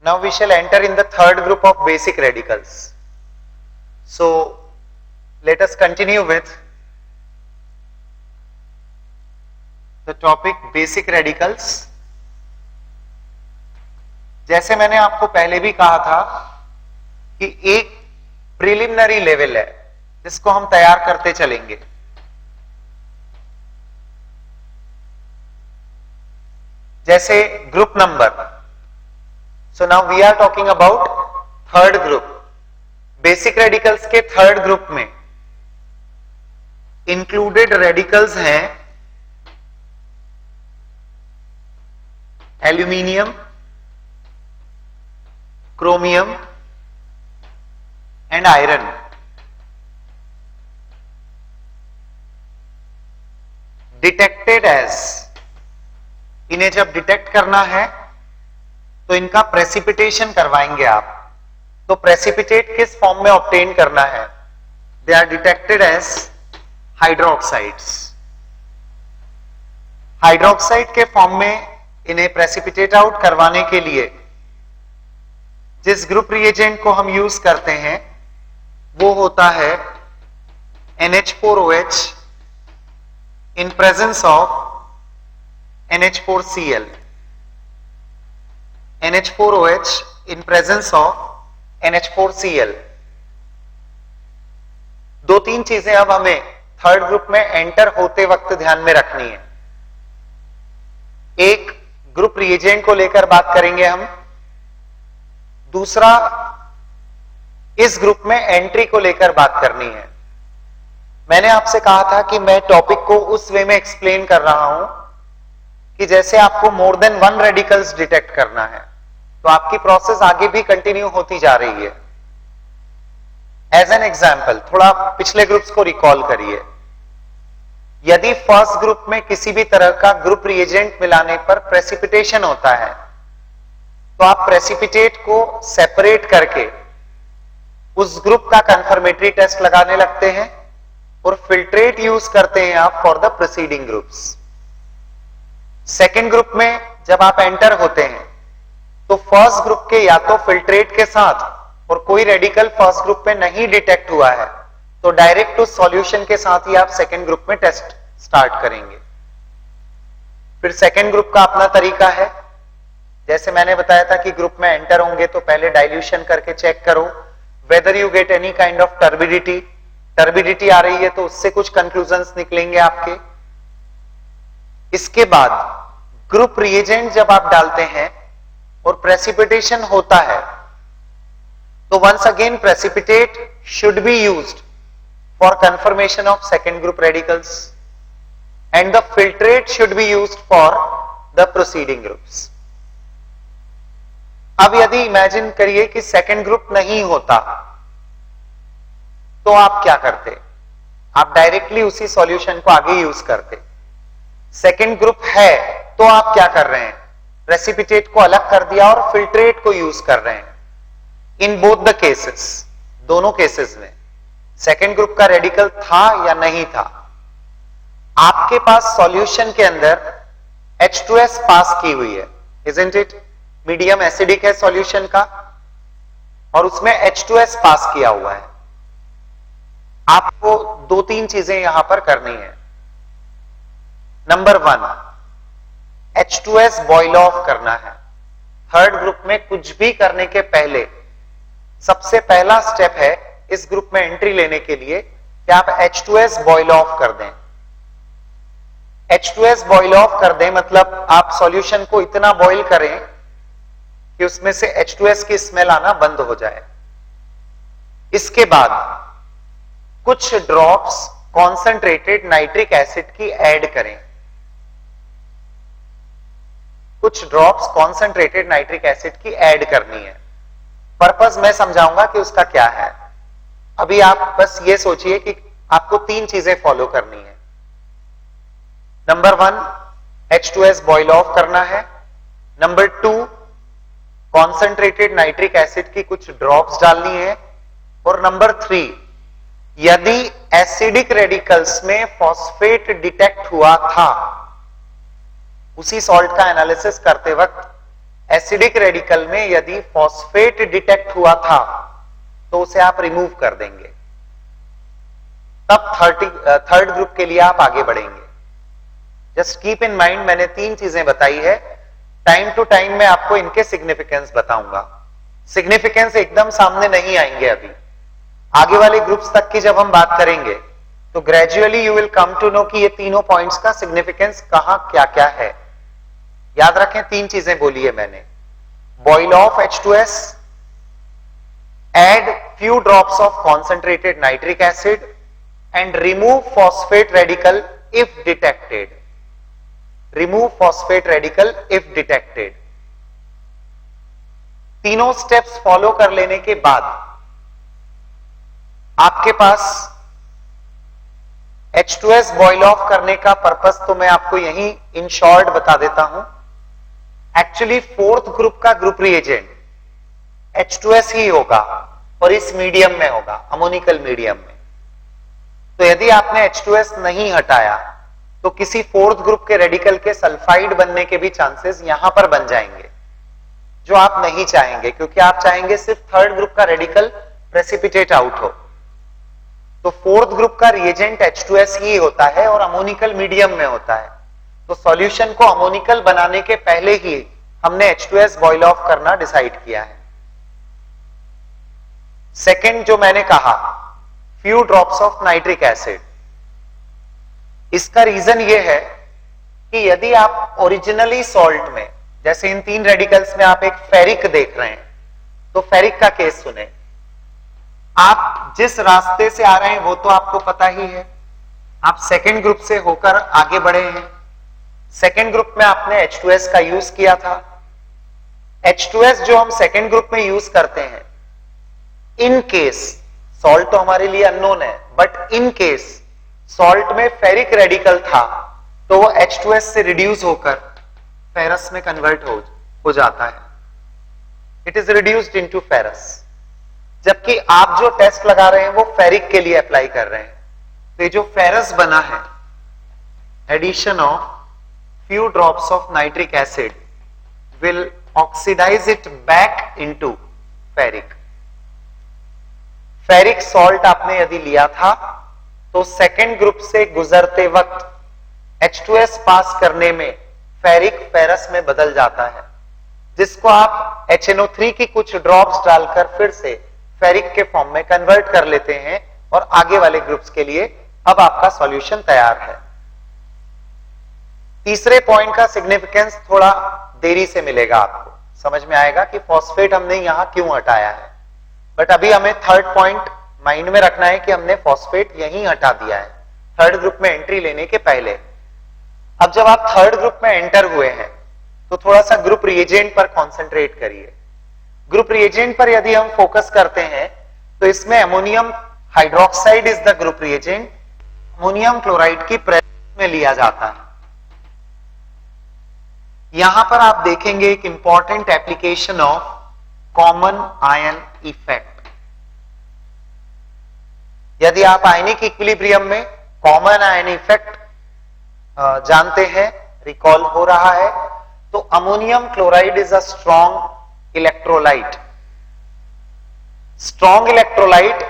Now we shall enter in the third group of basic radicals. So let us continue with the topic basic radicals. जैसे मैंने आपको पहले भी कहा था कि एक प्रिलिमिनरी लेवल है जिसको हम तैयार करते चलेंगे. जैसे group number. So now we are talking about third group. Basic radicals के थर्ड ग्रुप में इंक्लूडेड रेडिकल्स हैं aluminium, chromium and iron. Detected as, इन्हें जब डिटेक्ट करना है तो इनका प्रेसिपिटेशन करवाएंगे आप. तो प्रेसिपिटेट किस फॉर्म में ऑब्टेन करना है? They are detected as hydroxides. Hydroxide के फॉर्म में इन्हें प्रेसिपिटेट आउट करवाने के लिए जिस ग्रुप रिएजेंट को हम यूज करते हैं वो होता है NH4OH in presence of NH4Cl. NH4OH in presence of NH4Cl. दो तीन चीजें अब हमें थर्ड ग्रुप में एंटर होते वक्त ध्यान में रखनी है. एक, ग्रुप रिएजेंट को लेकर बात करेंगे हम. दूसरा, इस ग्रुप में एंट्री को लेकर बात करनी है. मैंने आपसे कहा था कि मैं टॉपिक को उस वे में एक्सप्लेन कर रहा हूं कि जैसे आपको more than one radicals detect करना है तो आपकी प्रोसेस आगे भी कंटिन्यू होती जा रही है. एज एन एग्जाम्पल, थोड़ा पिछले ग्रुप्स को रिकॉल करिए. यदि फर्स्ट ग्रुप में किसी भी तरह का ग्रुप रिएजेंट मिलाने पर प्रेसिपिटेशन होता है तो आप प्रेसिपिटेट को सेपरेट करके उस ग्रुप का कंफर्मेटरी टेस्ट लगाने लगते हैं और फिल्ट्रेट यूज करते हैं आप for the preceding groups. Second group में जब आप एंटर होते हैं तो फर्स्ट ग्रुप के या तो फिल्ट्रेट के साथ और कोई रेडिकल फर्स्ट ग्रुप में नहीं डिटेक्ट हुआ है तो डायरेक्ट उस सॉल्यूशन के साथ ही आप सेकेंड ग्रुप में टेस्ट स्टार्ट करेंगे. फिर सेकेंड ग्रुप का अपना तरीका है. जैसे मैंने बताया था कि ग्रुप में एंटर होंगे तो पहले डाइल्यूशन करके चेक करो whether you get any kind of turbidity. Turbidity आ रही है तो उससे कुछ कंक्लूजन्स निकलेंगे आपके. इसके बाद ग्रुप रिएजेंट जब आप डालते हैं और प्रेसिपिटेशन होता है तो once again precipitate should be used for confirmation of second group radicals and the filtrate should be used for the proceeding groups. अब यदि इमेजिन करिए कि सेकेंड ग्रुप नहीं होता तो आप क्या करते? आप डायरेक्टली उसी सॉल्यूशन को आगे यूज करते. सेकेंड ग्रुप है तो आप क्या कर रहे हैं? प्रेसिपिटेट को अलग कर दिया और फिल्ट्रेट को यूज कर रहे हैं. इन बोथ द केसेस, दोनों केसेस में सेकेंड ग्रुप का रेडिकल था या नहीं था, आपके पास सॉल्यूशन के अंदर H2S पास की हुई है. Isn't it? मीडियम एसिडिक है सॉल्यूशन का और उसमें H2S पास किया हुआ है. आपको दो तीन चीजें यहां पर करनी है. Number one, H2S boil of करना है. थर्ड ग्रुप में कुछ भी करने के पहले सबसे पहला स्टेप है इस ग्रुप में एंट्री लेने के लिए कि आप H2S बॉइल ऑफ कर दें. H2S बॉइल ऑफ कर दें मतलब आप सॉल्यूशन को इतना बॉइल करें कि उसमें से H2S की स्मेल आना बंद हो जाए. इसके बाद कुछ ड्रॉप्स कॉन्सेंट्रेटेड नाइट्रिक एसिड की ऐड करें. कुछ ड्रॉप्स कॉन्सेंट्रेटेड नाइट्रिक एसिड की ऐड करनी है. पर्पस मैं समझाऊंगा कि उसका क्या है. अभी आप बस ये सोचिए कि आपको तीन चीजें फॉलो करनी है. Number one, H2S boil of करना है. Number two, concentrated nitric acid की कुछ ड्रॉप्स डालनी है. और नंबर थ्री, यदि एसिडिक रेडिकल्स में फॉस्फेट डिटेक्ट हुआ था उसी सॉल्ट का एनालिसिस करते वक्त एसिडिक रेडिकल में यदि फॉस्फेट डिटेक्ट हुआ था तो उसे आप रिमूव कर देंगे, तब थर्ड ग्रुप के लिए आप आगे बढ़ेंगे। जस्ट कीप इन माइंड, मैंने 3 चीजें बताई है, टाइम टू टाइम मैं आपको इनके सिग्निफिकेंस बताऊंगा। सिग्निफिकेंस एकदम सामने नहीं आएंगे अभी, आगे वाले ग्रुप्स तक की जब हम बात करेंगे तो gradually you will come to know कि ये तीनों पॉइंट्स का सिग्निफिकेंस कहां क्या क्या है। याद रखें 3 चीजें बोली है मैंने, boil of H2S, add few drops of concentrated nitric acid and remove phosphate radical if detected. Remove phosphate radical if detected. तीनों स्टेप्स फॉलो कर लेने के बाद आपके पास H2S बॉइल ऑफ करने का पर्पस तो मैं आपको यही इन शॉर्ट बता देता हूं। एक्चुअली 4th ग्रुप का ग्रुप रिएजेंट H2S ही होगा और इस मीडियम में होगा, अमोनिकल मीडियम में। तो यदि आपने H2S नहीं हटाया तो किसी 4th ग्रुप के रेडिकल के सल्फाइड बनने के भी चांसेस यहां पर बन जाएंगे, जो आप नहीं चाहेंगे, क्योंकि आप चाहेंगे सिर्फ 3rd ग्रुप का रेडिकल प्रेसिपिटेट आउट हो। तो 4th ग्रुप का रिएजेंट H2S ही होता है और अमोनिकल मीडियम में होता है। तो सॉल्यूशन को अमोनिकल बनाने के पहले ही हमने H2S बॉइल ऑफ करना डिसाइड किया है। सेकेंड जो मैंने कहा, few drops of nitric acid, इसका रीजन यह है कि यदि आप ओरिजिनली सॉल्ट में, जैसे इन 3 रेडिकल्स में आप एक फेरिक देख रहे हैं, तो फेरिक का केस सुने। आप जिस रास्ते से आ रहे हैं वो तो आपको पता ही है, आप सेकेंड ग्रुप से होकर आगे बढ़े हैं। सेकेंड ग्रुप में आपने H2S का यूज किया था। H2S जो हम सेकेंड ग्रुप में यूज करते हैं, इन केस सॉल्ट तो हमारे लिए अननोन है, बट इन केस सॉल्ट में फेरिक रेडिकल था तो वो H2S से रिड्यूस होकर फेरस में कन्वर्ट हो जाता है। It is reduced into ferrous. जबकि आप जो टेस्ट लगा रहे हैं वो फेरिक के लिए अप्लाई कर रहे हैं। तो ये जो फेरस बना है, addition of few drops of nitric acid will oxidise it back into ferric. Ferric salt आपने यदि लिया था तो सेकेंड ग्रुप से गुजरते वक्त H2S पास करने में फेरिक फेरस में बदल जाता है, जिसको आप HNO3 की कुछ ड्रॉप्स डालकर फिर से फेरिक के फॉर्म में कन्वर्ट कर लेते हैं और आगे वाले ग्रुप्स के लिए अब आपका सॉल्यूशन तैयार है। तीसरे पॉइंट का सिग्निफिकेंस थोड़ा देरी से मिलेगा, आपको समझ में आएगा कि फॉस्फेट हमने यहां क्यों हटाया है, बट अभी हमें थर्ड पॉइंट माइंड में रखना है कि हमने फॉस्फेट यहीं हटा दिया है थर्ड ग्रुप में एंट्री लेने के पहले। अब जब आप थर्ड ग्रुप में एंटर हुए हैं तो थोड़ा सा ग्रुप रिएजेंट पर कॉन्सेंट्रेट करिए। ग्रुप रिएजेंट पर यदि हम फोकस करते हैं तो इसमें ammonium hydroxide is the group reagent, ammonium chloride की प्रेजेंस में लिया जाता है। यहां पर आप देखेंगे एक important application of common ion effect. यदि आप आयनिक इक्विलिब्रियम में कॉमन आयन इफेक्ट जानते हैं, रिकॉल हो रहा है, तो ammonium chloride is a strong electrolyte. Strong electrolyte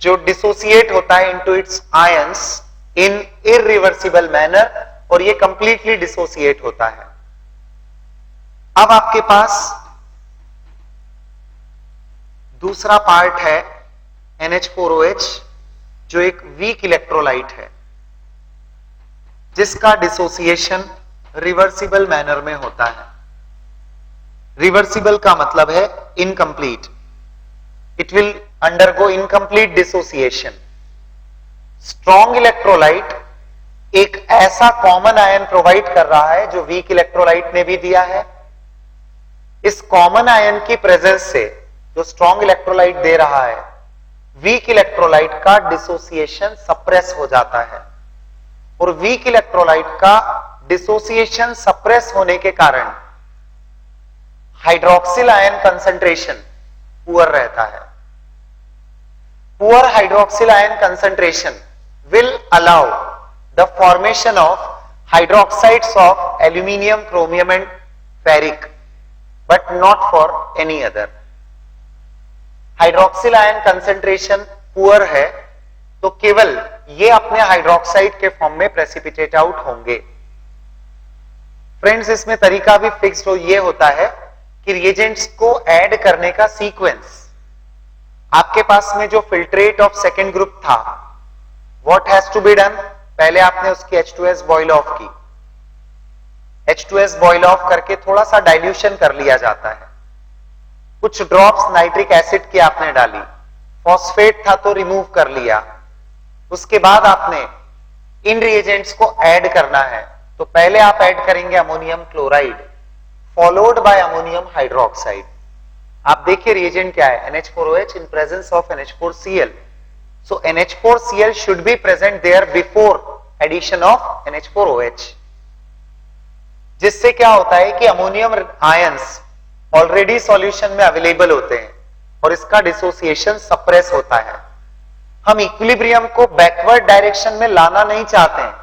जो डिसोसिएट होता है into its ions in irreversible manner, और ये कंप्लीटली डिसोसिएट होता है। अब आपके पास दूसरा पार्ट है NH4OH, जो एक वीक इलेक्ट्रोलाइट है, जिसका डिसोसिएशन रिवर्सिबल मैनर में होता है। रिवर्सिबल का मतलब है incomplete, it will undergo incomplete dissociation. Strong electrolyte एक ऐसा कॉमन आयन प्रोवाइड कर रहा है जो वीक इलेक्ट्रोलाइट ने भी दिया है। इस कॉमन आयन की प्रेजेंस से जो स्ट्रॉन्ग इलेक्ट्रोलाइट दे रहा है, वीक इलेक्ट्रोलाइट का डिसोसिएशन सप्रेस हो जाता है, और वीक इलेक्ट्रोलाइट का डिसोसिएशन सप्रेस होने के कारण हाइड्रोक्सिल आयन कंसंट्रेशन पुअर रहता है। Poor hydroxyl ion concentration will allow the formation of hydroxides of aluminium, chromium and ferric, but not for any other. Hydroxyl ion concentration poor है तो केवल ये अपने हाइड्रोक्साइड के फॉर्म में प्रेसिपिटेट आउट होंगे। फ्रेंड्स, इसमें तरीका भी फिक्स्ड ये होता है कि रिएजेंट्स को ऐड करने का सीक्वेंस, आपके पास में जो फिल्ट्रेट ऑफ सेकेंड ग्रुप था, what has to be done, पहले आपने उसकी H2S बॉइल ऑफ की, H2S बॉइल ऑफ करके थोड़ा सा डाइल्यूशन कर लिया जाता है, कुछ ड्रॉप्स नाइट्रिक एसिड की आपने डाली, फॉस्फेट था तो रिमूव कर लिया, उसके बाद आपने इन रिएजेंट्स को ऐड करना है। तो पहले आप ऐड करेंगे ammonium chloride followed by ammonium hydroxide. आप देखिए रिएजेंट क्या है, NH4OH in presence of NH4Cl, so NH4Cl should be present there before addition of NH4OH, जिससे क्या होता है कि अमोनियम आयंस ऑलरेडी सॉल्यूशन में अवेलेबल होते हैं और इसका डिसोसिएशन सप्रेस होता है। हम इक्विलिब्रियम को बैकवर्ड डायरेक्शन में लाना नहीं चाहते हैं,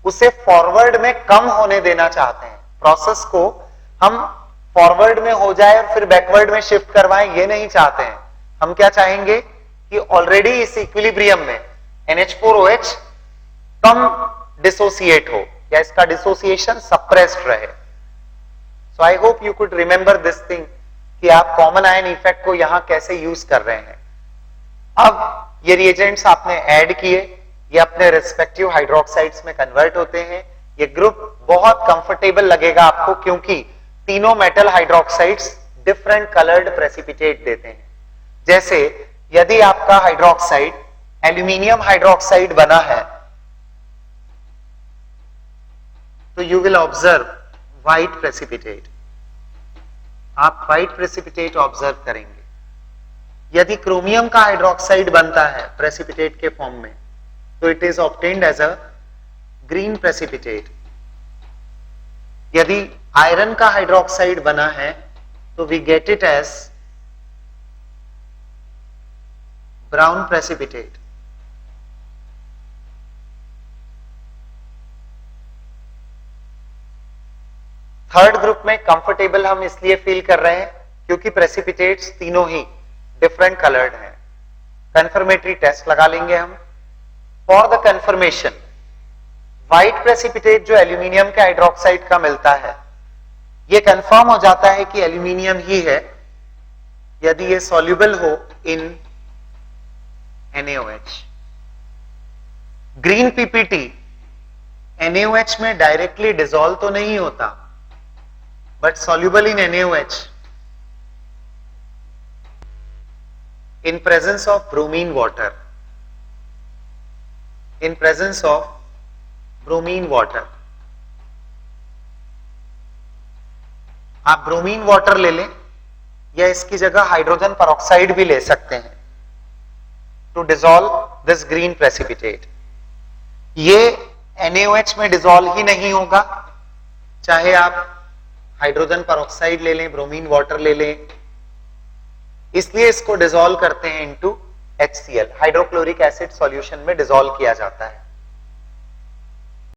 उसे फॉरवर्ड में कम होने देना चाहते हैं। प्रोसेस को हम फॉरवर्ड में हो जाए और फिर बैकवर्ड में शिफ्ट करवाएं, ये नहीं चाहते हैं। हम क्या चाहेंगे कि ऑलरेडी इस इक्विलिब्रियम में NH4OH कम डिसोसिएट हो या इसका डिसोसिएशन सप्रेस्ड रहे। So I hope you could remember this thing कि आप कॉमन आयन इफेक्ट को यहां कैसे यूज कर रहे हैं। अब ये रिएजेंट्स आपने ऐड किए, ये अपने रिस्पेक्टिव हाइड्रोक्साइड्स में कन्वर्ट होते हैं। ये ग्रुप बहुत कंफर्टेबल लगेगा आपको क्योंकि तीनों metal hydroxides different coloured precipitate देते हैं। जैसे यदि आपका हाइड्रोक्साइड एल्यूमिनियम हाइड्रोक्साइड बना है तो you will observe white precipitate, आप व्हाइट प्रेसिपिटेट ऑब्जर्व करेंगे। यदि क्रोमियम का हाइड्रोक्साइड बनता है प्रेसिपिटेट के फॉर्म में तो it is obtained as a green precipitate. यदि आयरन का हाइड्रोक्साइड बना है तो we get it as brown precipitate. Third group में कंफर्टेबल हम इसलिए फील कर रहे हैं क्योंकि प्रेसिपिटेट्स तीनों ही डिफरेंट कलर्ड हैं। कंफर्मेटरी टेस्ट लगा लेंगे हम। For the confirmation, white precipitate जो एल्यूमिनियम के हाइड्रोक्साइड का मिलता है, यह कंफर्म हो जाता है कि एल्यूमिनियम ही है यदि ये सॉल्युबल हो इन NaOH। ग्रीन PPT NaOH में डायरेक्टली डिसॉल्व तो नहीं होता but soluble in NaOH in presence of bromine water, in presence of bromine water। आप ब्रोमीन वाटर ले लें या इसकी जगह हाइड्रोजन परऑक्साइड भी ले सकते हैं to dissolve this green precipitate. ये NaOH में डिसॉल्व ही नहीं होगा, चाहे आप हाइड्रोजन परऑक्साइड ले लें, ब्रोमीन वाटर ले लें, इसलिए इसको डिसॉल्व करते हैं into HCl, hydrochloric acid solution में डिसॉल्व किया जाता है।